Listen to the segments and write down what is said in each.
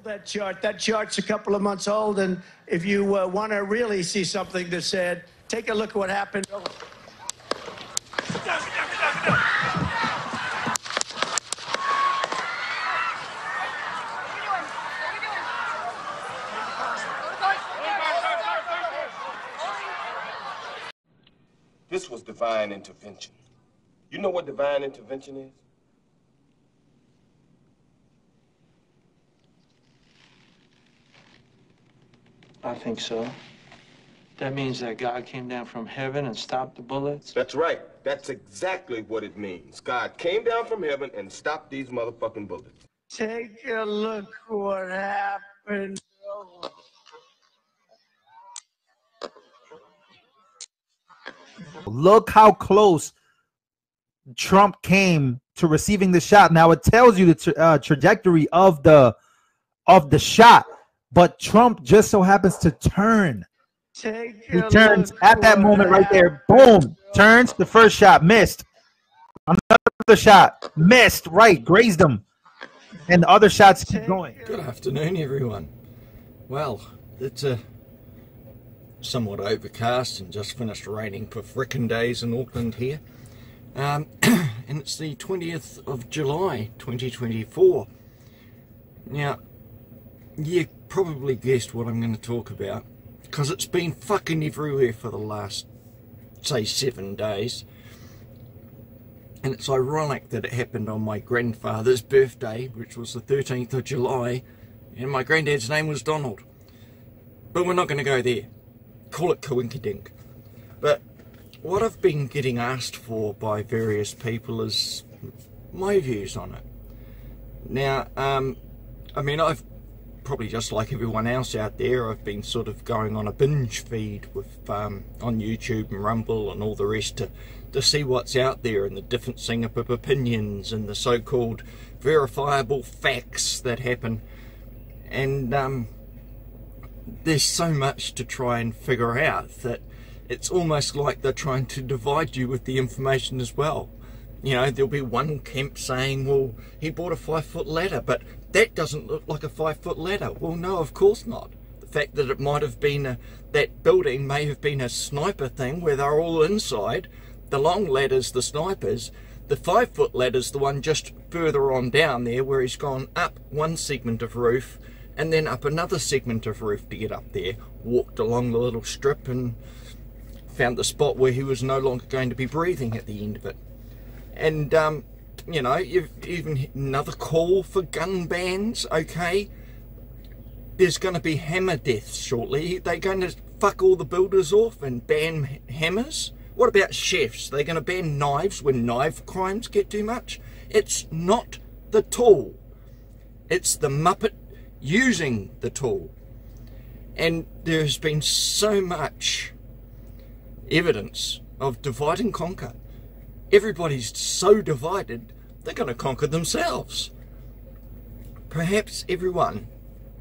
That chart's a couple of months old, and if you want to really see something that's sad, take a look at what happened. This was divine intervention. You know what divine intervention is? I think so. That means that God came down from heaven and stopped the bullets? That's right. That's exactly what it means. God came down from heaven and stopped these motherfucking bullets. Take a look what happened. Look how close Trump came to receiving the shot. Now it tells you the trajectory of the shot, but Trump just so happens to turn. He turns at that moment right there. Boom! Turns. The first shot missed. Another shot missed. Right, grazed him, and the other shots keep going. Good afternoon, everyone. Well, it's somewhat overcast and just finished raining for frickin' days in Auckland here. And it's the 20th of July 2024. Now, you probably guessed what I'm going to talk about, because it's been fucking everywhere for the last, say, 7 days. And it's ironic that it happened on my grandfather's birthday, which was the 13th of July, and my granddad's name was Donald. But we're not going to go there. Call it coinkydink. But what I've been getting asked for by various people is my views on it. Now, I mean, I've probably, just like everyone else out there, I've been sort of going on a binge feed with on YouTube and Rumble and all the rest to see what's out there and the differencing of opinions and the so-called verifiable facts that happen. And there's so much to try and figure out that it's almost like they're trying to divide you with the information as well. You know, there'll be one camp saying, well, he bought a 5-foot ladder, but that doesn't look like a 5-foot ladder. Well, no, of course not. The fact that it might have been that building may have been a sniper thing where they're all inside. The long ladder's the snipers. The 5-foot ladder's the one just further on down there where he's gone up one segment of roof and then up another segment of roof to get up there, walked along the little strip and found the spot where he was no longer going to be breathing at the end of it. And, you know, you've even another call for gun bans, okay? There's going to be hammer deaths shortly. They're going to fuck all the builders off and ban hammers? What about chefs? They're going to ban knives when knife crimes get too much? It's not the tool. It's the muppet using the tool. And there's been so much evidence of divide and conquer. Everybody's so divided, they're going to conquer themselves. Perhaps everyone,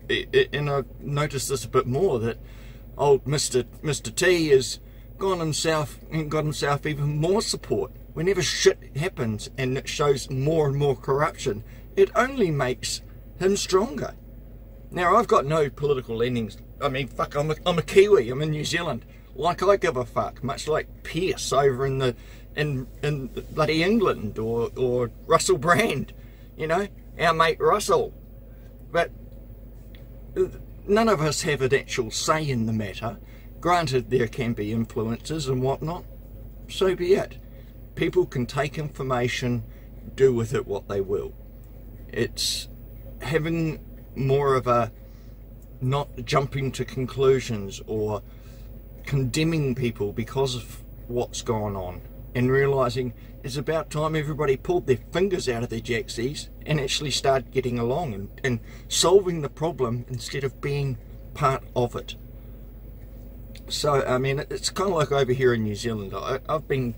and I've noticed this a bit more, that old Mr. T has gone himself and got himself even more support. Whenever shit happens and it shows more and more corruption, it only makes him stronger. Now, I've got no political leanings. I mean, fuck, I'm a Kiwi, I'm in New Zealand. Like I give a fuck, much like Pierce over in bloody England, or Russell Brand, you know, our mate Russell. But none of us have an actual say in the matter. Granted, there can be influences and whatnot, so be it. People can take information, do with it what they will. It's having more of a not jumping to conclusions or condemning people because of what's gone on, and realising it's about time everybody pulled their fingers out of their jacksies and actually started getting along and solving the problem instead of being part of it. So, I mean, it's kind of like over here in New Zealand. I've been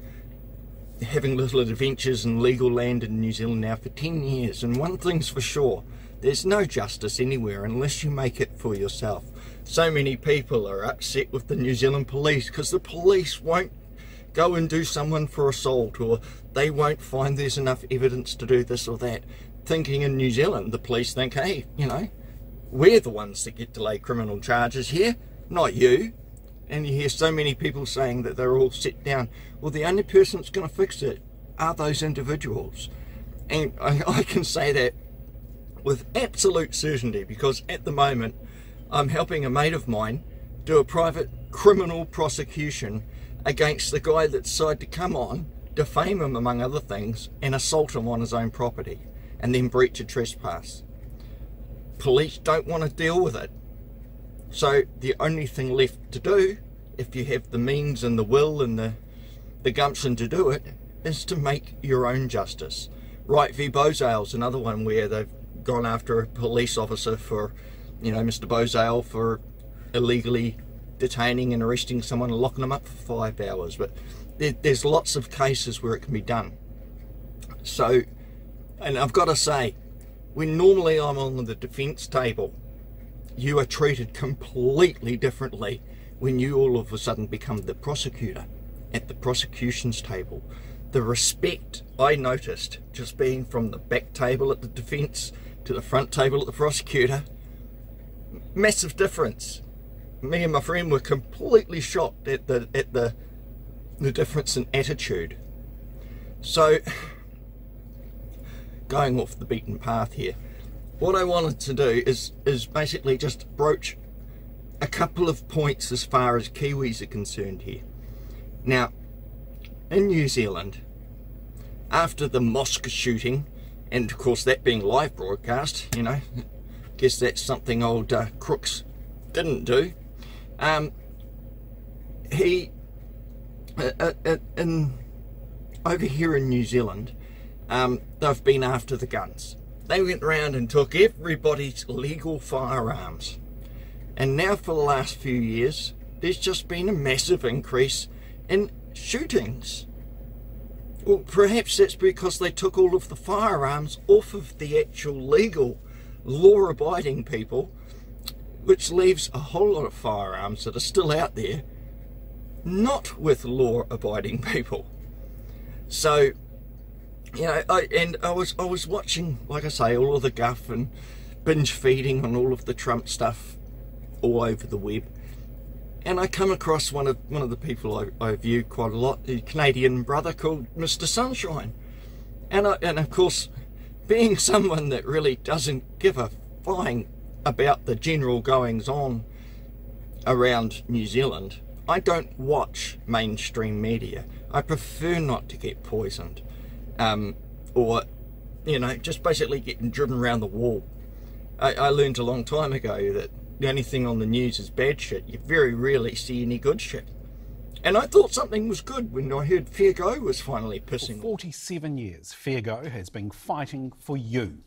having little adventures in legal land in New Zealand now for 10 years, and one thing's for sure, there's no justice anywhere unless you make it for yourself. So many people are upset with the New Zealand police because the police won't go and do someone for assault, or they won't find there's enough evidence to do this or that. Thinking in New Zealand, the police think, hey, you know, We're the ones that get delayed criminal charges here, not you. And you hear so many people saying that they're all set down. Well, the only person that's going to fix it are those individuals. And I can say that with absolute certainty, because at the moment I'm helping a mate of mine do a private criminal prosecution against the guy that decided to come on, defame him among other things, and assault him on his own property, and then breach a trespass. Police don't want to deal with it. So the only thing left to do, if you have the means and the will and the gumption to do it, is to make your own justice. Wright v Bozale's another one where they've gone after a police officer for, you know, Mr. Bozale for illegally detaining and arresting someone and locking them up for 5 hours. But there's lots of cases where it can be done. So, and I've got to say, when normally I'm on the defence table, you are treated completely differently when you all of a sudden become the prosecutor at the prosecution's table. The respect I noticed just being from the back table at the defence to the front table at the prosecutor, massive difference. Me and my friend were completely shocked at the difference in attitude. So, going off the beaten path here, what I wanted to do is basically just broach a couple of points as far as Kiwis are concerned here. Now, in New Zealand, after the mosque shooting, and of course that being live broadcast, you know, guess that's something old Crooks didn't do. Over here in New Zealand, they've been after the guns. They went around and took everybody's legal firearms. And now for the last few years, there's just been a massive increase in shootings. Well, perhaps that's because they took all of the firearms off of the actual legal, law-abiding people, which leaves a whole lot of firearms that are still out there, not with law-abiding people. So, you know, I was watching, like I say, all of the guff and binge feeding on all of the Trump stuff all over the web, and I come across one of the people I view quite a lot, a Canadian brother called Mr. Sunshine, and of course, being someone that really doesn't give a flying about the general goings on around New Zealand, I don't watch mainstream media. I prefer not to get poisoned. Or, you know, just basically getting driven around the wall. I learned a long time ago that the only thing on the news is bad shit. You very rarely see any good shit. And I thought something was good when I heard Fair Go was finally pissing. For 47 years, Fair Go has been fighting for you.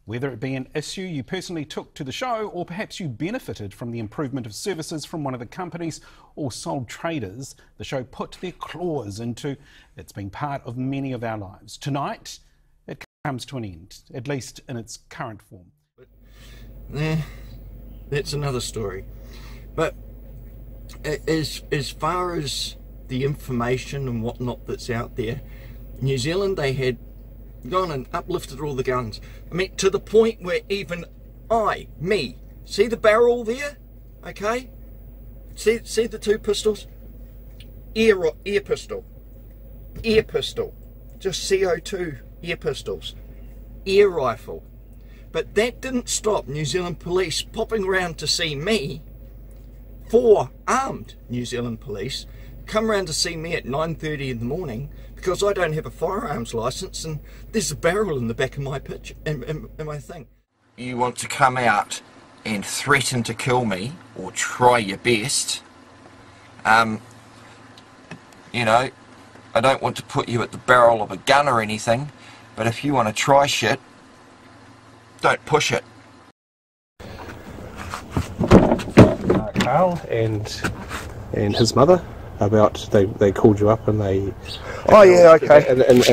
Whether it be an issue you personally took to the show, or perhaps you benefited from the improvement of services from one of the companies or sole traders the show put their claws into, it's been part of many of our lives. Tonight, it comes to an end, at least in its current form. But, that's another story. But as far as the information and whatnot that's out there, New Zealand, they had gone and uplifted all the guns. I mean, to the point where even me, see the barrel there? Okay? See the two pistols? Ear pistol. Ear pistol. Just CO2 ear pistols. Ear rifle. But that didn't stop New Zealand police popping around to see me. 4 armed New Zealand police come around to see me at 9:30 in the morning because I don't have a firearms license and there's a barrel in the back of my pitch in my thing. You want to come out and threaten to kill me or try your best, you know, I don't want to put you at the barrel of a gun or anything, but if you want to try shit, don't push it. Carl and his mother about they called you up and they. Oh yeah, okay. And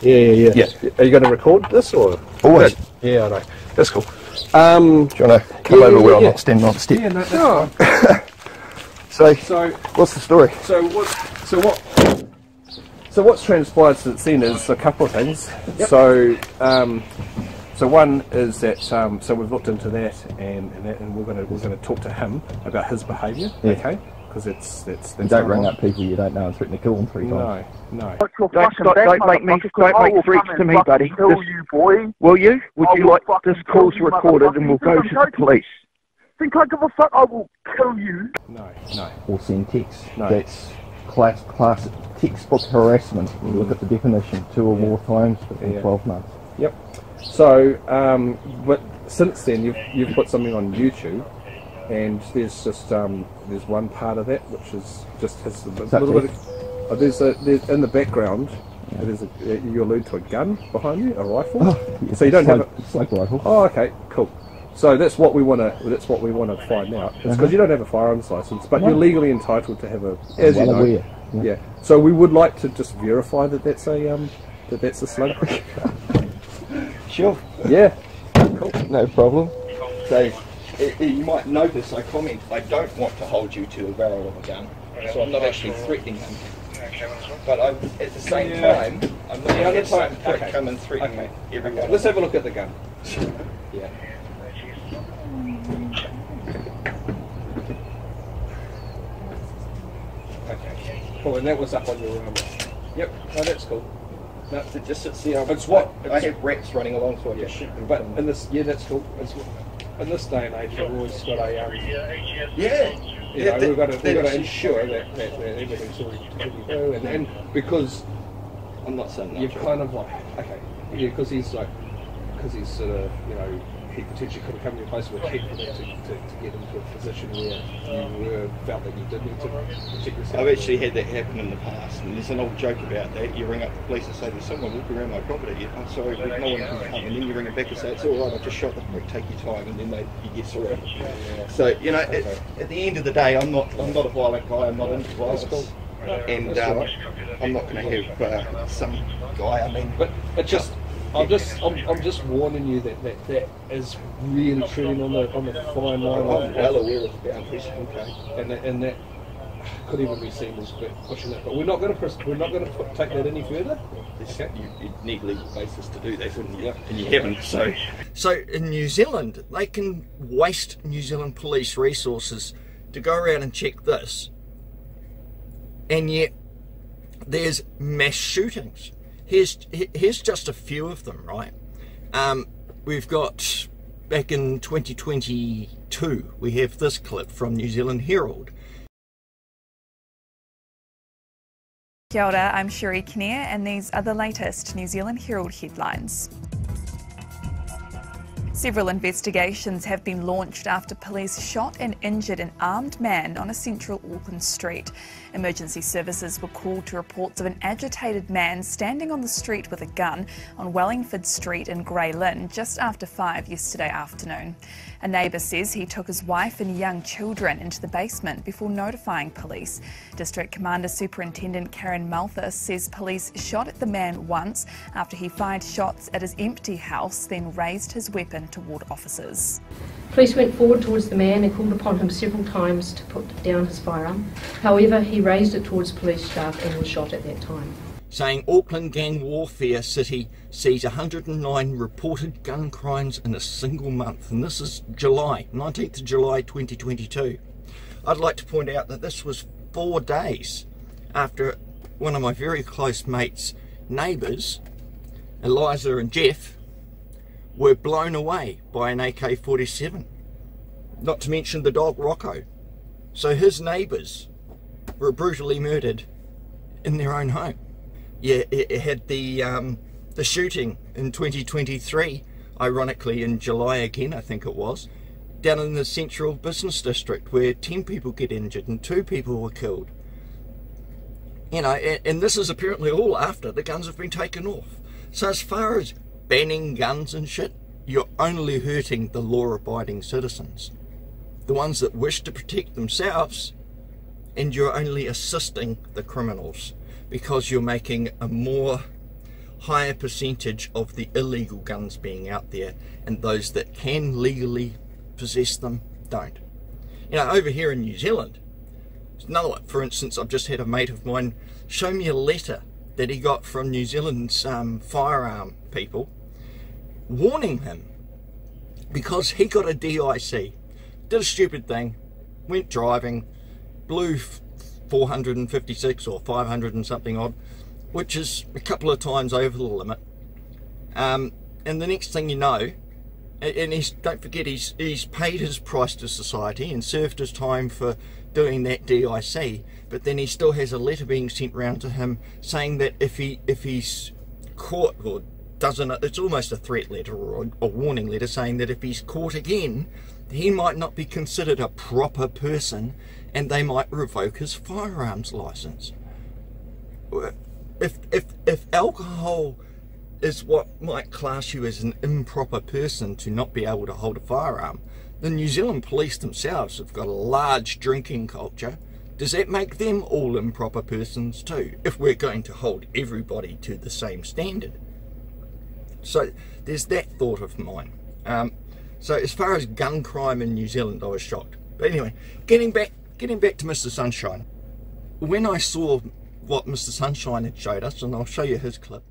yeah. Are you going to record this or? Always. Yeah, I know. That's cool. Do you want to come over where I'm not standing on the step? Yeah, no, that's fine. So What's the story? So what's transpired since then is a couple of things. Yep. So So one is that so we've looked into that, and we're going to talk to him about his behaviour. Yeah. Okay, because that's And don't ring up people you don't know and threaten to kill them 3 times. No. Don't make threats to me, buddy. Kill you, boy. Will you? Would you like this kill call's you, recorded and we'll go to the police? Think I give a fuck? I will kill you. No. Or send texts. No. That's class textbook harassment. You look at the definition 2 or more times within 12 months. Yep. So, but since then you've put something on YouTube, and there's just there's one part of that which is just has a little bit of, there's in the background. You allude to a gun behind you, a rifle. Oh, yes, so you don't have a slug rifle. Oh, okay, cool. So that's what we want to find out. It's because you don't have a firearms license, but you're legally entitled to have a. As you know. Aware. Yeah. So we would like to just verify that that's a slug. Sure. Yeah. Cool. No problem. So you might notice I comment, I don't want to hold you to the barrel of a gun, so I'm not actually threatening them. But at the same time, I'm not going to have some come and threaten everyone. Let's have a look at the gun. Yeah. Okay. Cool, and that was up on your Yep. No, that's cool. No, it just sits there. It's what I have rats running along, so I just shoot them. But in this, that's cool. In this day and age, we've always got a we've got to ensure that everything's all through, and because I'm not saying that. You've kind of like because he's sort of he potentially could have come to your place with a check for that to get into a position where you felt that you did need to protect yourself. I've actually had that happen in the past, and there's an old joke about that. You ring up the police and say there's someone walking around my property. I'm sorry, but no one can come. And then you ring it back and say it's all right. I just shot the prick. Take your time, and then you get sorted. So at the end of the day, I'm not a violent guy. I'm not into violence, and I'm not going to have some guy. But it just. I'm just warning you that is really treading on the fine line. I'm well aware of the boundaries. Okay. And that could even be seen as pushing it. But we're not going to take that any further. Okay. You'd need legal basis to do that, wouldn't you? And you haven't. So in New Zealand, they can waste New Zealand police resources to go around and check this, and yet there's mass shootings. Here's just a few of them, right? We've got, back in 2022, we have this clip from New Zealand Herald. Kia ora, I'm Sherry Kinnear, and these are the latest New Zealand Herald headlines. Several investigations have been launched after police shot and injured an armed man on a central Auckland street. Emergency services were called to reports of an agitated man standing on the street with a gun on Wellingford Street in Grey Lynn just after 5 yesterday afternoon. A neighbour says he took his wife and young children into the basement before notifying police. District Commander Superintendent Karen Malthus says police shot at the man once after he fired shots at his empty house, then raised his weapon toward officers. Police went forward towards the man and called upon him several times to put down his firearm. However, he raised it towards police staff and was shot at that time. Saying Auckland gang warfare city sees 109 reported gun crimes in a single month, and this is July, 19th of July 2022. I'd like to point out that this was 4 days after one of my very close mates' neighbours, Eliza and Jeff, were blown away by an AK-47, not to mention the dog Rocco. So his neighbours were brutally murdered in their own home. Yeah, it had the shooting in 2023, ironically in July again, I think it was, down in the central business district where 10 people get injured and 2 people were killed. You know, and this is apparently all after the guns have been taken off. So as far as banning guns and shit, you're only hurting the law-abiding citizens, the ones that wish to protect themselves, and you're only assisting the criminals because you're making a more higher percentage of the illegal guns being out there, and those that can legally possess them don't. You know, over here in New Zealand, there's another one. For instance, I've just had a mate of mine show me a letter that he got from New Zealand's firearm people, warning him because he got a DIC, did a stupid thing, went driving, blew 456 or 500 and something odd, which is a couple of times over the limit. And the next thing you know, and don't forget, he's paid his price to society and served his time for doing that DIC, but then he still has a letter being sent round to him saying that if he's caught, or doesn't, it's almost a threat letter or a warning letter saying that if he's caught again, he might not be considered a proper person and they might revoke his firearms license. If alcohol is what might class you as an improper person to not be able to hold a firearm, the New Zealand police themselves have got a large drinking culture. Does that make them all improper persons too, if we're going to hold everybody to the same standard? So there's that thought of mine. So as far as gun crime in New Zealand, I was shocked. But anyway, getting back to Mr. Sunshine. When I saw what Mr. Sunshine had showed us, and I'll show you his clip.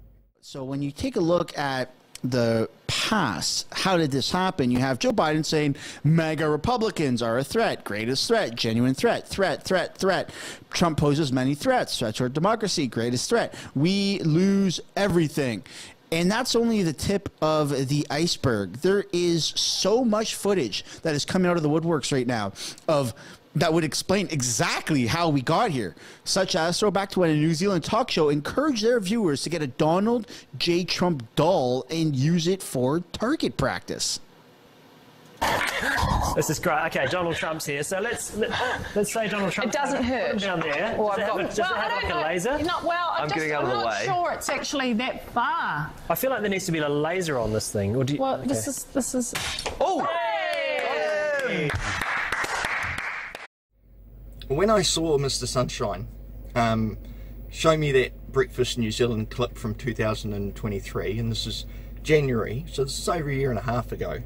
So when you take a look at the past, how did this happen? You have Joe Biden saying MAGA Republicans are a threat, greatest threat, genuine threat, threat. Trump poses many threats, threat to our democracy, greatest threat. We lose everything. And that's only the tip of the iceberg. There is so much footage that is coming out of the woodworks right now that would explain exactly how we got here, such as throw back to when a New Zealand talk show encouraged their viewers to get a Donald J. Trump doll and use it for target practice. This is great. Okay, Donald Trump's here, so let's say Donald Trump. It doesn't hurt. Down there. Does it have like a laser? I'm not sure it's actually that far. I feel like there needs to be a laser on this thing. Or do you, well, okay. this is. Oh! Hey! When I saw Mr. Sunshine show me that Breakfast New Zealand clip from 2023, and this is January, so this is over a year and a half ago,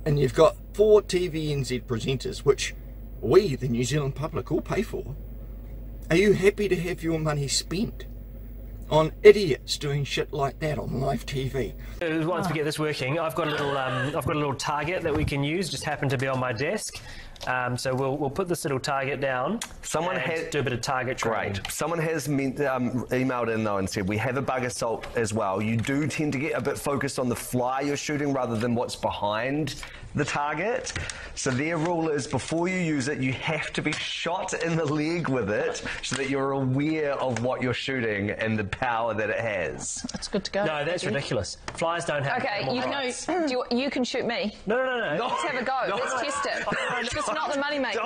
and you've got 4 TVNZ presenters, which we, the New Zealand public, all pay for. Are you happy to have your money spent on idiots doing shit like that on live TV? Once we get this working, I've got a little target that we can use. Just happened to be on my desk. So we'll put this little target down. Someone has do a bit of target training. Great. Someone has emailed in though and said we have a bug assault as well. You do tend to get a bit focused on the fly you're shooting rather than what's behind the target. So their rule is before you use it, you have to be shot in the leg with it so that you're aware of what you're shooting and the power that it has. That's good to go. No, that's ridiculous. Flies don't have. Okay, you can shoot me. No. Let's have a go. No. Let's test it. It's not the money maker.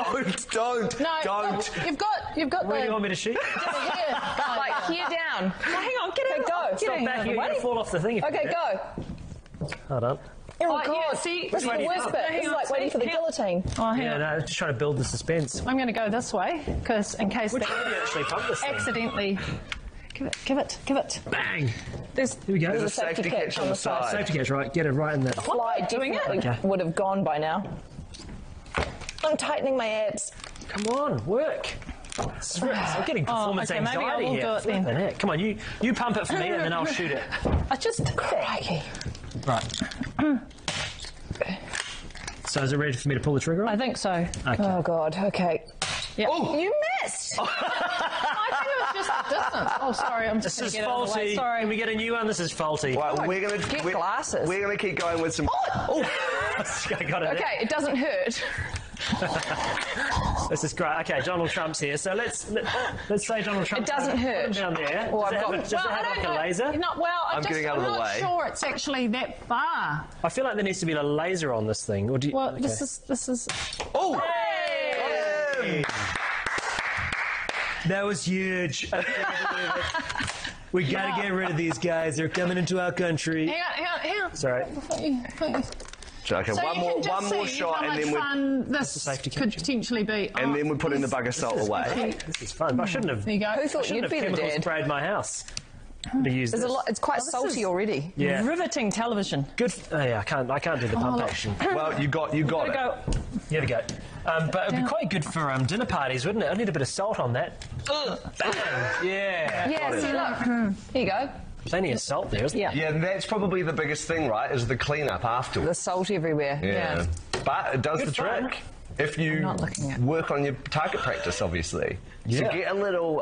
Don't. No, you've got Where the. do you want me to shoot? Like here down. Oh, hang on, get in. Go. Stop back. You're going to fall off the thing. Okay, go. Hold on. Oh, God. See, this is the worst bit. It's like waiting for the guillotine. Oh, hang on. No, just trying to build the suspense. I'm going to go this way, because in case Which way do you actually pump this thing? accidentally. Give it. Bang! Here we go. There's a safety catch on the side. Safety catch, right? Get it right in there. Fly doing it would have gone by now. I'm tightening my abs. Come on, work. I'm getting performance anxiety maybe I will here. do it then. Come on, you pump it for me and then I'll shoot it. I just crikey. Right. So is it ready for me to pull the trigger on? I think so. Okay. Oh God. Okay. Yeah. Oh, you missed. I think it was just the distance. Oh, sorry. I'm just This is get out of the way. faulty. Sorry. Can we get a new one? This is faulty. Right, we're glasses. We're gonna keep going with some. Oh! I got it. Okay, it doesn't hurt. This is great. Okay, Donald Trump's here, so let's say Donald Trump. It doesn't hurt. Put him down there. Does it have like a laser? I'm not sure it's actually that far. I feel like there needs to be a laser on this thing. Or do you, Well, okay. this is. Oh! Hey! That was huge. I can't believe it. We gotta get rid of these guys. They're coming into our country. Hang on. Sorry. Okay, So one more shot, how and much then fun this could potentially be. and then we're putting the bug assault away. This is fun. I shouldn't have. There you go. Who thought you'd be the dad? Sprayed my house. To use There's this. a lot. It's quite salty already. Yeah. Riveting television. Good. Oh, yeah, I can't do the pump look. action. Well, you got it. Go. Here we go. But it'd be quite good for dinner parties, wouldn't it? I need a bit of salt on that. Bang. Yeah. Yeah. See, look. Here you go. Plenty of salt there, isn't Yeah. Yeah, that's probably the biggest thing, right, is the cleanup afterwards. The salt everywhere. Yeah. But it does Good the fun. trick. If you work on your target practice, obviously. So get a little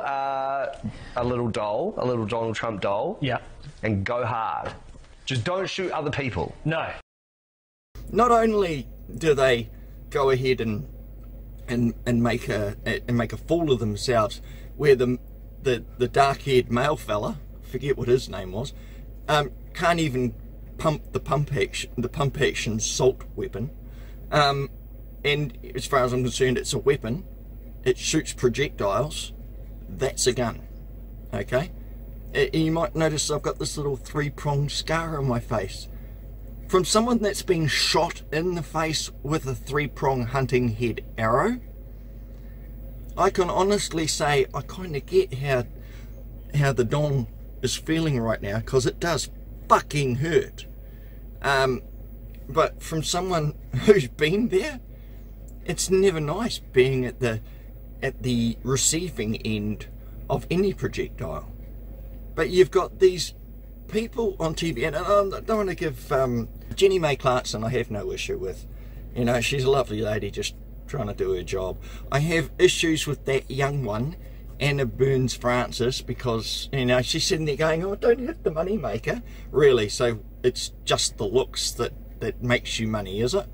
doll, a little Donald Trump doll. Yeah. And go hard. Just don't shoot other people. No. Not only do they go ahead and make a fool of themselves, where the dark-haired male fella, forget what his name was, can't even pump the pump action salt weapon. And as far as I'm concerned, it's a weapon. It shoots projectiles. That's a gun. Okay? And you might notice I've got this little 3-pronged scar on my face. From someone that's been shot in the face with a 3-prong hunting head arrow, I can honestly say I kind of get how the Don is feeling right now, because it does fucking hurt. But from someone who's been there, it's never nice being at the receiving end of any projectile. But you've got these people on TV, and I don't want to give Jenny May Clarkson, I have no issue with. You know, she's a lovely lady just trying to do her job. I have issues with that young one, Anna Burns Francis, because, you know, she's sitting there going, oh, don't hit the money maker. Really? So it's just the looks that makes you money, is it?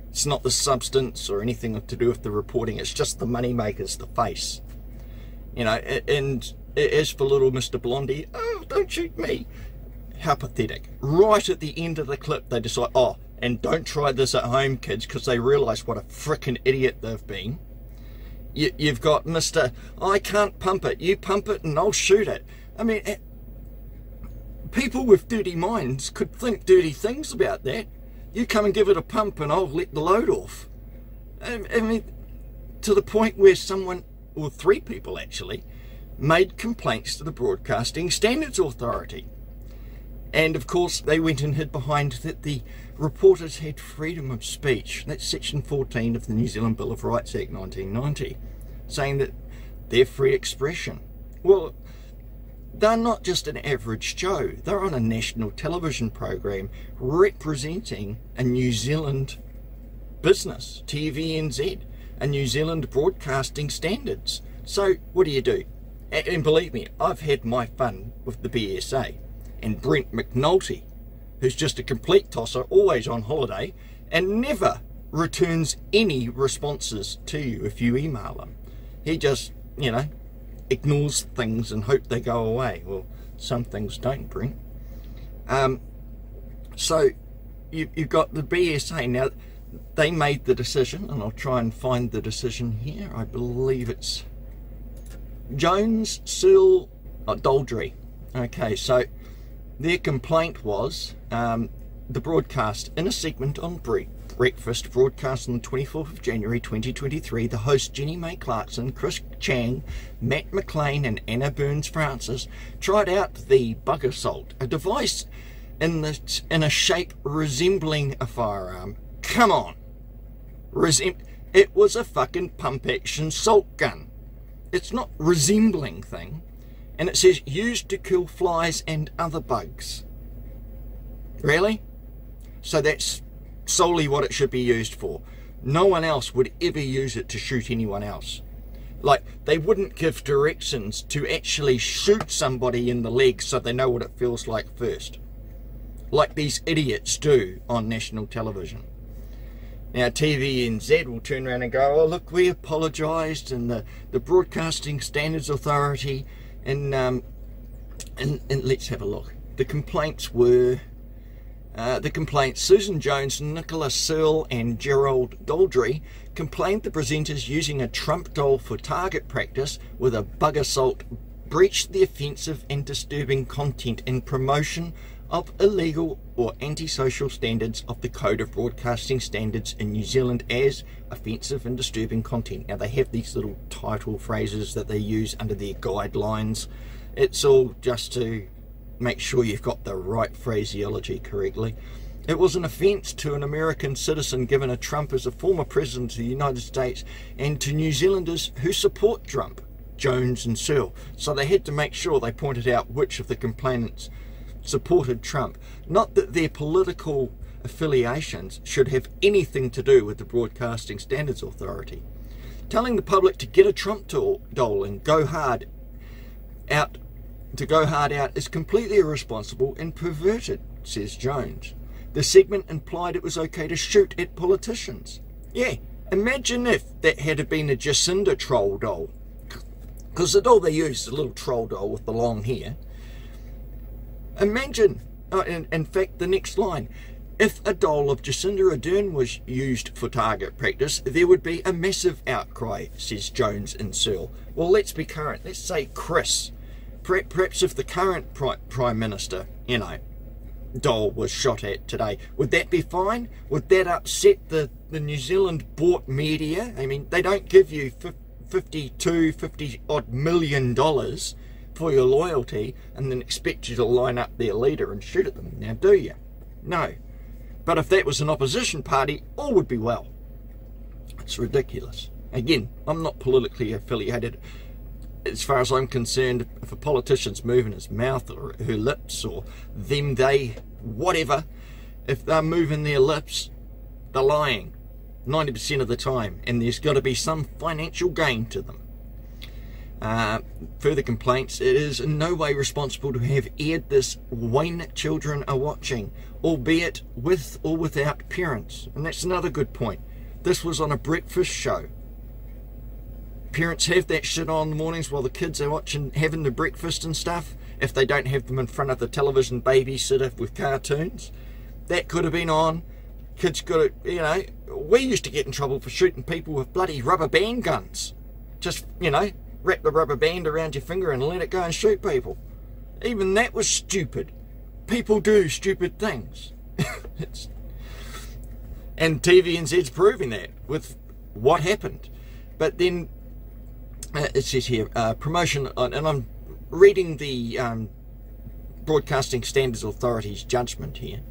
It's not the substance or anything to do with the reporting. It's just the money makers, the face. You know, and as for little Mr. Blondie, oh, don't shoot me. How pathetic. Right at the end of the clip, they decide, oh, and don't try this at home, kids, because they realise what a frickin' idiot they've been. You've got Mr. I can't pump it. You pump it and I'll shoot it. I mean, people with dirty minds could think dirty things about that. You come and give it a pump and I'll let the load off. I mean, to the point where someone, or 3 people actually, made complaints to the Broadcasting Standards Authority. And of course they went and hid behind that the reporters had freedom of speech. That's section 14 of the New Zealand Bill of Rights Act 1990, saying that they're free expression. Well, they're not just an average Joe. They're on a national television program representing a New Zealand business, TVNZ, a New Zealand Broadcasting Standards. So what do? And believe me, I've had my fun with the BSA. And Brent McNulty, who's just a complete tosser, always on holiday, and never returns any responses to you if you email him. He just, you know, ignores things and hope they go away. Well, some things don't, Brent. So you've got the BSA. Now, they made the decision, and I'll try and find the decision here. I believe it's Jones, Searle, Daldry. Okay, so their complaint was the broadcast in a segment on Breakfast, broadcast on the 24th of January 2023, the hosts Jenny May Clarkson, Chris Chang, Matt McLean and Anna Burns Francis tried out the bug assault, a device in a shape resembling a firearm. Come on! It was a fucking pump-action salt gun. It's not resembling thing. And it says, used to kill flies and other bugs. Really? So that's solely what it should be used for. No one else would ever use it to shoot anyone else. Like, they wouldn't give directions to actually shoot somebody in the leg so they know what it feels like first. Like these idiots do on national television. Now TVNZ will turn around and go, oh look, we apologised, and the Broadcasting Standards Authority, and let's have a look. The complaints were, Susan Jones, Nicola Searle and Gerald Daldry complained the presenters using a Trump doll for target practice with a bug assault breached the offensive and disturbing content and promotion of illegal or antisocial standards of the Code of Broadcasting Standards in New Zealand as offensive and disturbing content. Now they have these little title phrases that they use under their guidelines. It's all just to make sure you've got the right phraseology correctly. It was an offence to an American citizen given a Trump as a former president of the United States and to New Zealanders who support Trump Jones and Searle. So they had to make sure they pointed out which of the complainants supported Trump. Not that their political affiliations should have anything to do with the Broadcasting Standards Authority. Telling the public to get a Trump doll and go hard out is completely irresponsible and perverted, says Jones. The segment implied it was okay to shoot at politicians. Yeah, imagine if that had been a Jacinda troll doll. Because the doll they used is a little troll doll with the long hair. Imagine, in fact, the next line, if a doll of Jacinda Ardern was used for target practice, there would be a massive outcry, says Jones and Searle. Well, let's be current. Let's say Chris. Perhaps if the current Prime Minister, you know, doll was shot at today, would that be fine? Would that upset the New Zealand bought media? I mean, they don't give you $50 odd million for your loyalty and then expect you to line up their leader and shoot at them. Now, do you? No. But if that was an opposition party, all would be well. It's ridiculous. Again, I'm not politically affiliated. As far as I'm concerned, if a politician's moving his mouth or her lips or them, they, whatever, if they're moving their lips, they're lying 90% of the time, and there's got to be some financial gain to them. Further complaints, it is in no way responsible to have aired this when children are watching, albeit with or without parents. And that's another good point. This was on a breakfast show. Parents have that shit on in the mornings while the kids are watching, having the breakfast and stuff, if they don't have them in front of the television babysitter with cartoons. That could have been on. Kids could have, you know, we used to get in trouble for shooting people with bloody rubber band guns. Just, you know, wrap the rubber band around your finger and let it go and shoot people. Even that was stupid. People do stupid things. And TVNZ's proving that with what happened. But then it says here, promotion, and I'm reading the Broadcasting Standards Authority's judgment here.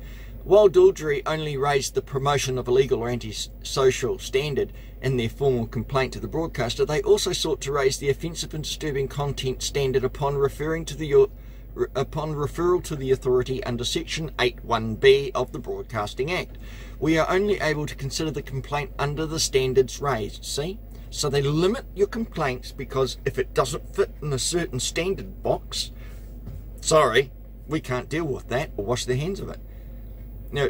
While Daldry only raised the promotion of illegal or antisocial standard in their formal complaint to the broadcaster, they also sought to raise the offensive and disturbing content standard upon referral to the authority under Section 8(1)(b) of the Broadcasting Act. We are only able to consider the complaint under the standards raised. See? So they limit your complaints because if it doesn't fit in a certain standard box, sorry, we can't deal with that or wash their hands of it. Now,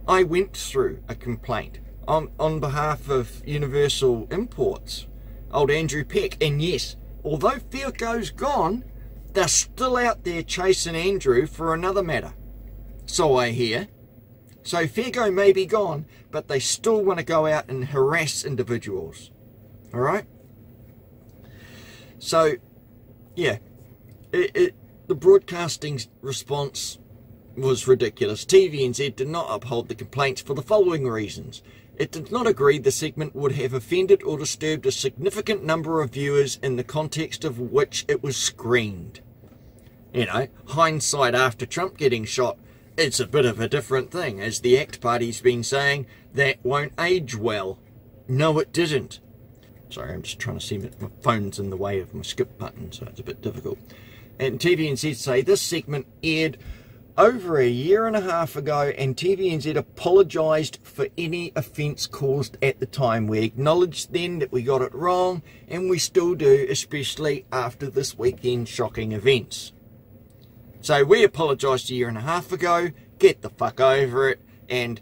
I went through a complaint on behalf of Universal Imports, old Andrew Peck, and yes, although Fiaco's gone, they're still out there chasing Andrew for another matter. So I hear. So Fiaco may be gone, but they still want to go out and harass individuals. Alright? So, yeah, the broadcasting's response was ridiculous. TVNZ did not uphold the complaints for the following reasons. It did not agree the segment would have offended or disturbed a significant number of viewers in the context of which it was screened. You know, hindsight after Trump getting shot, it's a bit of a different thing. As the ACT Party's been saying, that won't age well. No, it didn't. Sorry, I'm just trying to see, my phone's in the way of my skip button, so it's a bit difficult. And TVNZ say this segment aired over a year and a half ago, and TVNZ apologised for any offence caused at the time. We acknowledged then that we got it wrong, and we still do, especially after this weekend's shocking events. So we apologised a year and a half ago, get the fuck over it, and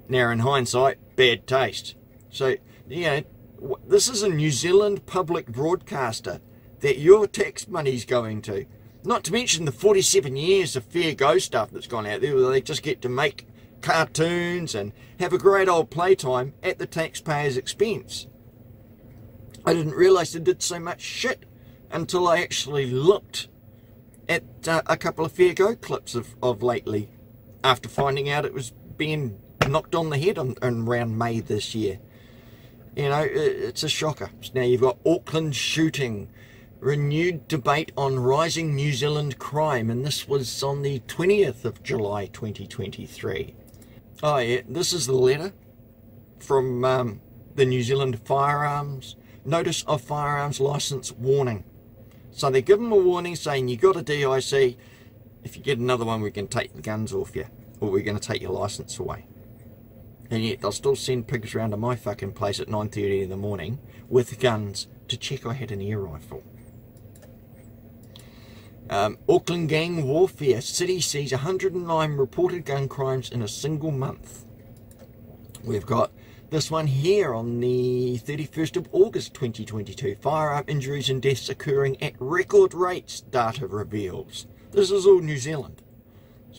now in hindsight, bad taste. So, you know, this is a New Zealand public broadcaster that your tax money's going to. Not to mention the 47 years of fair go stuff that's gone out there where they just get to make cartoons and have a great old playtime at the taxpayer's expense. I didn't realise they did so much shit until I actually looked at a couple of fair go clips of lately after finding out it was being knocked on the head around May this year. You know, it's a shocker. Now you've got Auckland shooting, renewed debate on rising New Zealand crime, and this was on the 20th of July 2023. Oh yeah, this is the letter from the New Zealand Firearms notice of firearms license warning. So they give them a warning saying you got a DIC, if you get another one we're going to take the guns off you, or we're going to take your license away. And yet they'll still send pigs around to my fucking place at 9:30 in the morning with guns to check I had an air rifle. Auckland gang warfare. City sees 109 reported gun crimes in a single month. We've got this one here on the 31st of August 2022. Firearm injuries and deaths occurring at record rates, data reveals. This is all New Zealand.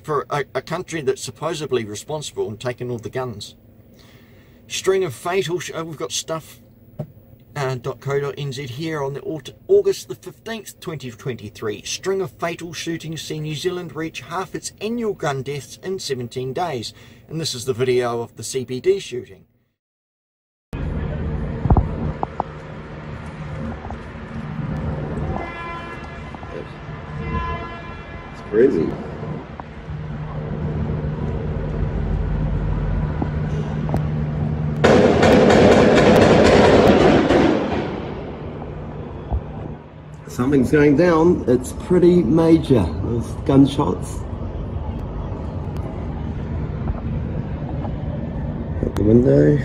For a country that's supposedly responsible in taking all the guns. String of fatal... we've got stuff... .co.nz here on the August the 15th 2023. String of fatal shootings see New Zealand reach half its annual gun deaths in 17 days. And this is the video of the CBD shooting. It's crazy. Something's going down. It's pretty major. Those gunshots. Out the window.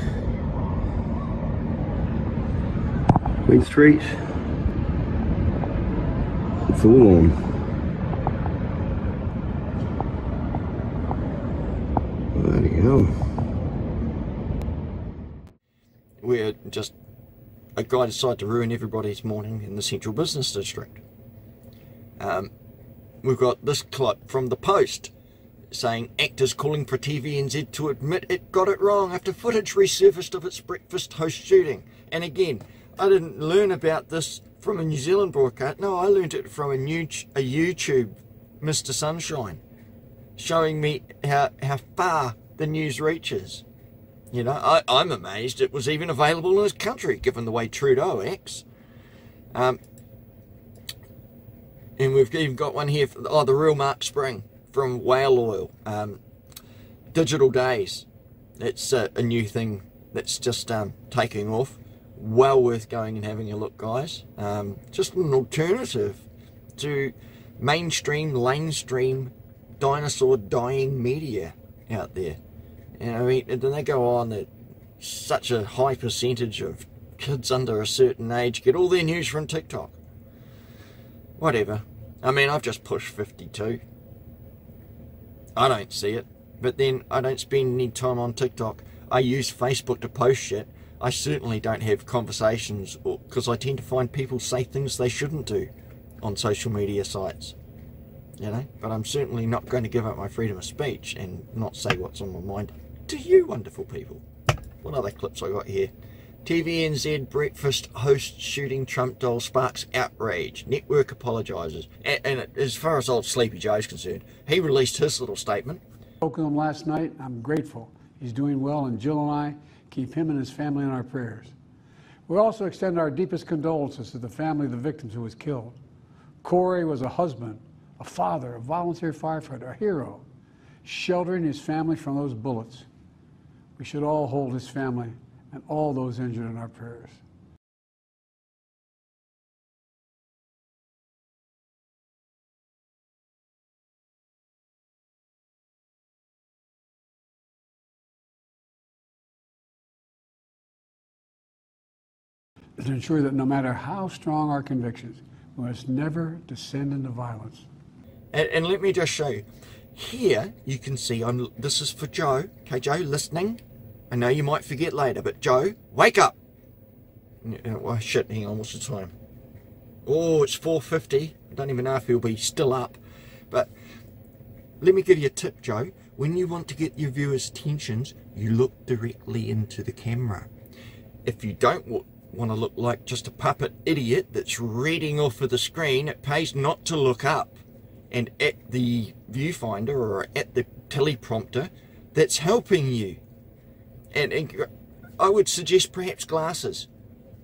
Queen Street. It's all on. Bloody hell. We're just... a guy decided to ruin everybody's morning in the central business district. We've got this clip from the Post saying actors calling for TVNZ to admit it got it wrong after footage resurfaced of its breakfast host shooting. And again, I didn't learn about this from a New Zealand broadcast. No, I learned it from a YouTube Mr. Sunshine, showing me how far the news reaches. You know, I'm amazed it was even available in this country, given the way Trudeau acts. And we've even got one here, for, the real Mark Spring from Whale Oil. Digital Days. It's a new thing that's just taking off. Well worth going and having a look, guys. Just an alternative to mainstream, lamestream, dinosaur dying media out there. And I mean, then they go on that such a high percentage of kids under a certain age get all their news from TikTok. Whatever. I mean, I've just pushed 52. I don't see it. But then I don't spend any time on TikTok. I use Facebook to post shit. I certainly don't have conversations because I tend to find people say things they shouldn't do on social media sites. You know? But I'm certainly not going to give up my freedom of speech and not say what's on my mind to you wonderful people. What other clips I got here? TVNZ breakfast host shooting Trump doll sparks outrage. Network apologises. And as far as old Sleepy Joe's concerned, he released his little statement. I spoke with him last night. I'm grateful. He's doing well, and Jill and I keep him and his family in our prayers. We also extend our deepest condolences to the family of the victims who was killed. Corey was a husband, a father, a volunteer firefighter, a hero, sheltering his family from those bullets. We should all hold his family and all those injured in our prayers. To ensure that no matter how strong our convictions, we must never descend into violence. And let me just show you. Here, you can see, this is for Joe. Okay, Joe, listening? I know you might forget later, but Joe, wake up! Oh, shit, hang on, what's the time? Oh, it's 4:50. I don't even know if he'll be still up. But let me give you a tip, Joe. When you want to get your viewers' attentions, you look directly into the camera. If you don't want to look like just a puppet idiot that's reading off of the screen, it pays not to look up. And at the viewfinder or at the teleprompter, that's helping you. And I would suggest perhaps glasses,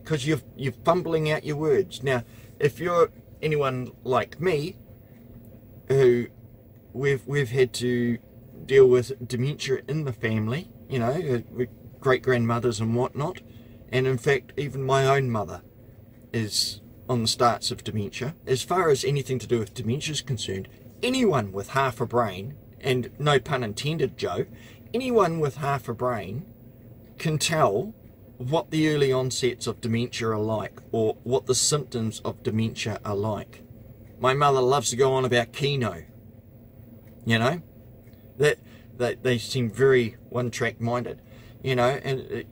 because you're fumbling out your words. Now, if you're anyone like me, who we've had to deal with dementia in the family, you know, with great grandmothers and whatnot, And in fact, even my own mother is on the starts of dementia. As far as anything to do with dementia is concerned, anyone with half a brain, and no pun intended, Joe, anyone with half a brain can tell what the early onsets of dementia are like, or what the symptoms of dementia are like. My mother loves to go on about Kino. You know, that they seem very one-track minded. You know, and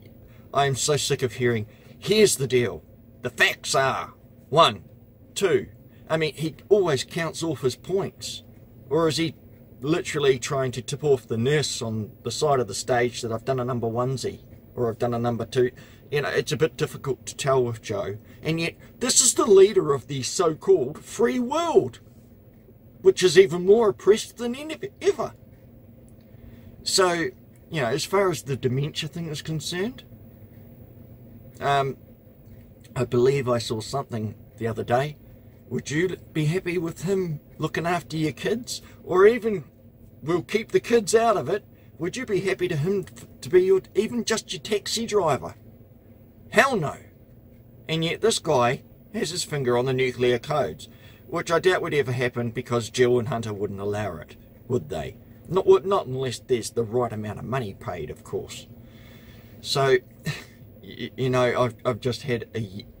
I'm so sick of hearing, here's the deal, the facts are 1, 2. I mean, he always counts off his points. Or is he literally trying to tip off the nurse on the side of the stage that I've done a number 1-zy, or I've done a number 2? You know, it's a bit difficult to tell with Joe. And yet, this is the leader of the so-called free world, which is even more oppressed than ever. So, you know, as far as the dementia thing is concerned, I believe I saw something the other day. Would you be happy with him looking after your kids? Or even, we'll keep the kids out of it, would you be happy to him to be your, even just your taxi driver? Hell no. And yet this guy has his finger on the nuclear codes, which I doubt would ever happen because Jill and Hunter wouldn't allow it, would they? Not unless there's the right amount of money paid, of course. So, you know, I've just had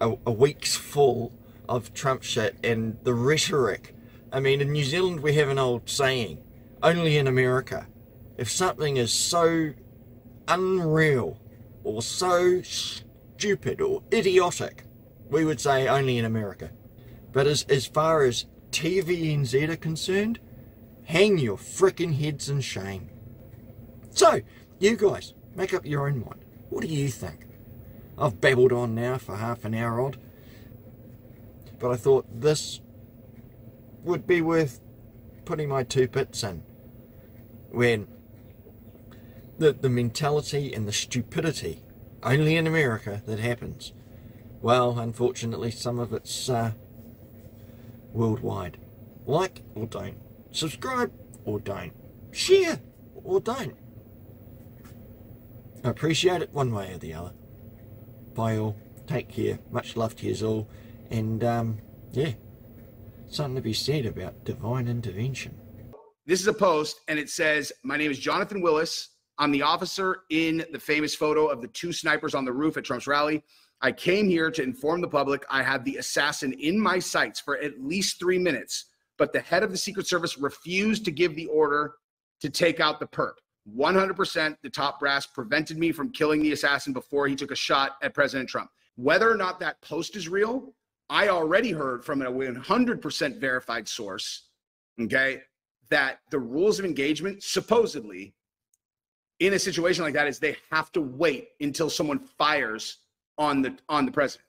a week's full of Trump shit and the rhetoric. I mean, in New Zealand we have an old saying, only in America. If something is so unreal or so stupid or idiotic, we would say only in America. But as far as TVNZ are concerned, hang your frickin' heads in shame. So, you guys, make up your own mind. What do you think? I've babbled on now for half an hour odd, but I thought this would be worth putting my 2 bits in. When the mentality and the stupidity, only in America, that happens. Well, unfortunately, some of it's worldwide. Like or don't. Subscribe or don't. Share or don't. I appreciate it one way or the other. Bye all. Take care. Much love to you all. And, yeah. Something to be said about divine intervention. This is a post, and it says, my name is Jonathan Willis. I'm the officer in the famous photo of the 2 snipers on the roof at Trump's rally. I came here to inform the public I had the assassin in my sights for at least 3 minutes, but the head of the Secret Service refused to give the order to take out the perp. 100% the top brass prevented me from killing the assassin before he took a shot at President Trump. Whether or not that post is real, I already heard from a 100% verified source, okay, that the rules of engagement, supposedly, in a situation like that, is they have to wait until someone fires on the president.